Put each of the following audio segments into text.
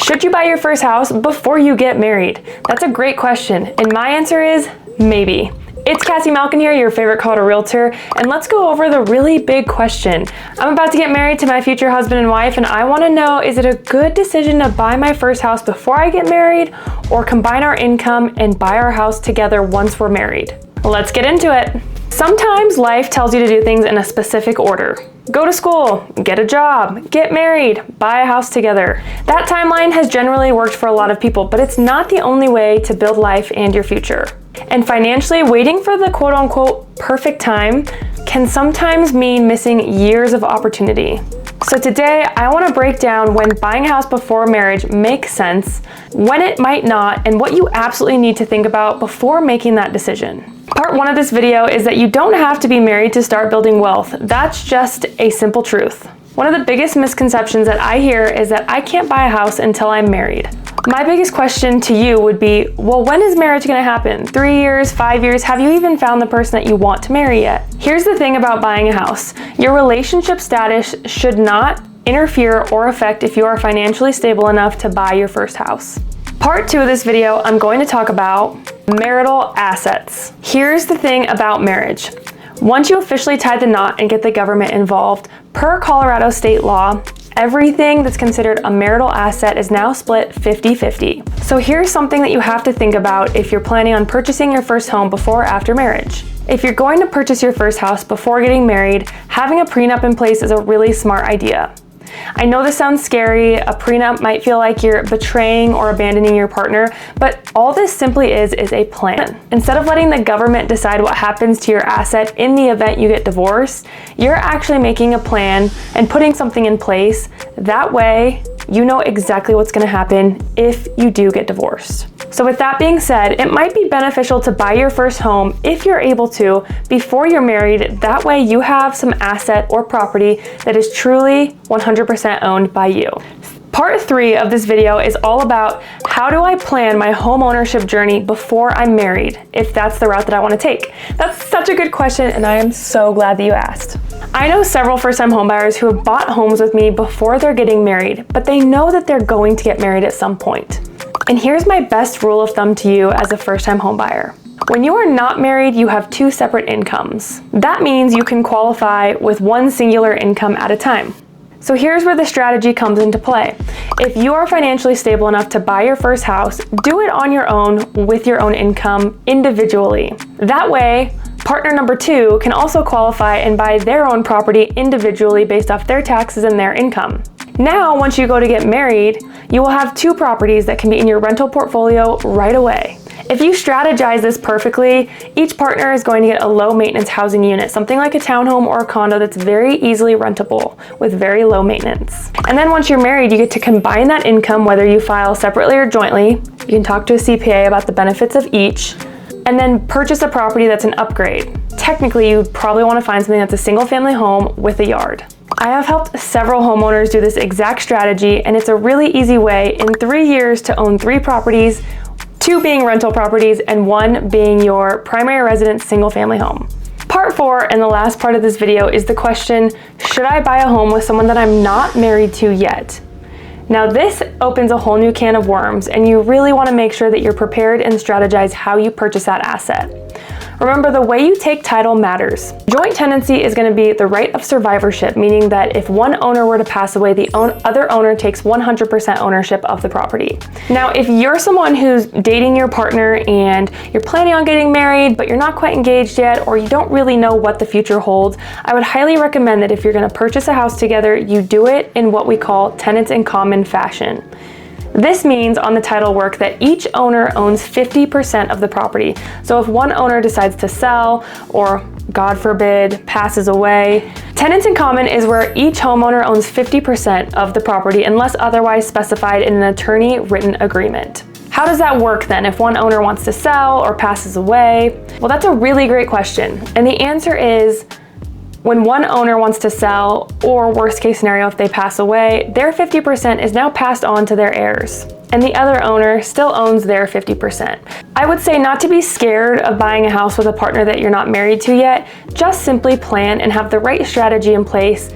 Should you buy your first house before you get married? That's a great question, and my answer is maybe. It's Kassi Malkin here, your favorite call to realtor, and let's go over the really big question. I'm about to get married to my future husband and wife, and I want to know, is it a good decision to buy my first house before I get married, or combine our income and buy our house together once we're married? Let's get into it. Sometimes life tells you to do things in a specific order. Go to school, get a job, get married, buy a house together. That timeline has generally worked for a lot of people, but it's not the only way to build life and your future. And financially, waiting for the quote-unquote perfect time can sometimes mean missing years of opportunity. So today, I want to break down when buying a house before marriage makes sense, when it might not, and what you absolutely need to think about before making that decision. Part one of this video is that you don't have to be married to start building wealth. That's just a simple truth. One of the biggest misconceptions that I hear is that I can't buy a house until I'm married. My biggest question to you would be, well, when is marriage going to happen? 3 years, 5 years? Have you even found the person that you want to marry yet? Here's the thing about buying a house. Your relationship status should not interfere or affect if you are financially stable enough to buy your first house. Part two of this video, I'm going to talk about marital assets. Here's the thing about marriage. Once you officially tie the knot and get the government involved, per Colorado state law, everything that's considered a marital asset is now split 50-50. So here's something that you have to think about if you're planning on purchasing your first home before or after marriage. If you're going to purchase your first house before getting married, having a prenup in place is a really smart idea. I know this sounds scary. A prenup might feel like you're betraying or abandoning your partner, but all this simply is a plan. Instead of letting the government decide what happens to your asset in the event you get divorced, you're actually making a plan and putting something in place. That way, you know exactly what's going to happen if you do get divorced. So with that being said, it might be beneficial to buy your first home if you're able to before you're married. That way you have some asset or property that is truly 100% owned by you. Part three of this video is all about how do I plan my home ownership journey before I'm married, if that's the route that I want to take. That's such a good question, and I am so glad that you asked. I know several first-time homebuyers who have bought homes with me before they're getting married, but they know that they're going to get married at some point. And here's my best rule of thumb to you as a first-time homebuyer. When you are not married, you have two separate incomes. That means you can qualify with one singular income at a time. So here's where the strategy comes into play. If you are financially stable enough to buy your first house, do it on your own with your own income individually. That way, partner number two can also qualify and buy their own property individually based off their taxes and their income. Now, once you go to get married, you will have two properties that can be in your rental portfolio right away. If you strategize this perfectly, each partner is going to get a low maintenance housing unit, something like a townhome or a condo that's very easily rentable with very low maintenance. And then once you're married, you get to combine that income, whether you file separately or jointly. You can talk to a CPA about the benefits of each, and then purchase a property that's an upgrade. Technically, you probably want to find something that's a single family home with a yard. I have helped several homeowners do this exact strategy, and it's a really easy way in 3 years to own 3 properties, 2 being rental properties and 1 being your primary residence single family home. Part 4 and the last part of this video is the question, should I buy a home with someone that I'm not married to yet? Now this opens a whole new can of worms, and you really want to make sure that you're prepared and strategize how you purchase that asset. Remember, the way you take title matters. Joint tenancy is going to be the right of survivorship, meaning that if one owner were to pass away, the other owner takes 100% ownership of the property. Now, if you're someone who's dating your partner and you're planning on getting married, but you're not quite engaged yet, or you don't really know what the future holds, I would highly recommend that if you're going to purchase a house together, you do it in what we call tenants in common fashion. This means on the title work that each owner owns 50% of the property. So if one owner decides to sell or, God forbid, passes away, tenants in common is where each homeowner owns 50% of the property unless otherwise specified in an attorney-written agreement. How does that work then if one owner wants to sell or passes away? Well, that's a really great question. And the answer is, when one owner wants to sell, or worst case scenario, if they pass away, their 50% is now passed on to their heirs, and the other owner still owns their 50%. I would say not to be scared of buying a house with a partner that you're not married to yet. Just simply plan and have the right strategy in place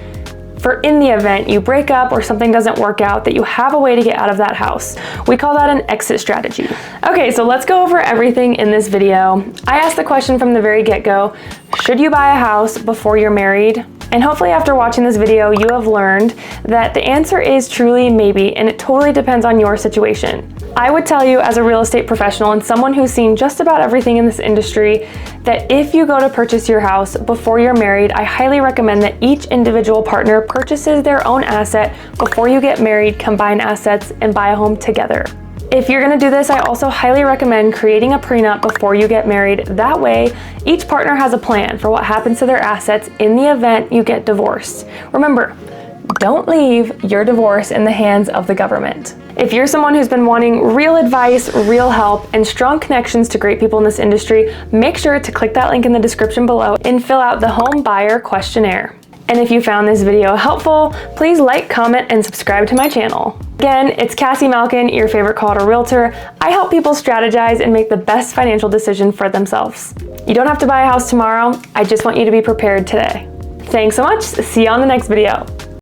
for in the event you break up or something doesn't work out, that you have a way to get out of that house. We call that an exit strategy. Okay, so let's go over everything in this video. I asked the question from the very get-go, should you buy a house before you're married? And hopefully after watching this video, you have learned that the answer is truly maybe, and it totally depends on your situation. I would tell you as a real estate professional and someone who's seen just about everything in this industry that if you go to purchase your house before you're married, I highly recommend that each individual partner purchases their own asset before you get married, combine assets, and buy a home together. If you're gonna do this, I also highly recommend creating a prenup before you get married. That way, each partner has a plan for what happens to their assets in the event you get divorced. Remember, don't leave your divorce in the hands of the government. If you're someone who's been wanting real advice, real help, and strong connections to great people in this industry, make sure to click that link in the description below and fill out the home buyer questionnaire. And if you found this video helpful, please like, comment, and subscribe to my channel. Again, it's Kassi Malkin, your favorite Colorado realtor. I help people strategize and make the best financial decision for themselves. You don't have to buy a house tomorrow. I just want you to be prepared today. Thanks so much. See you on the next video.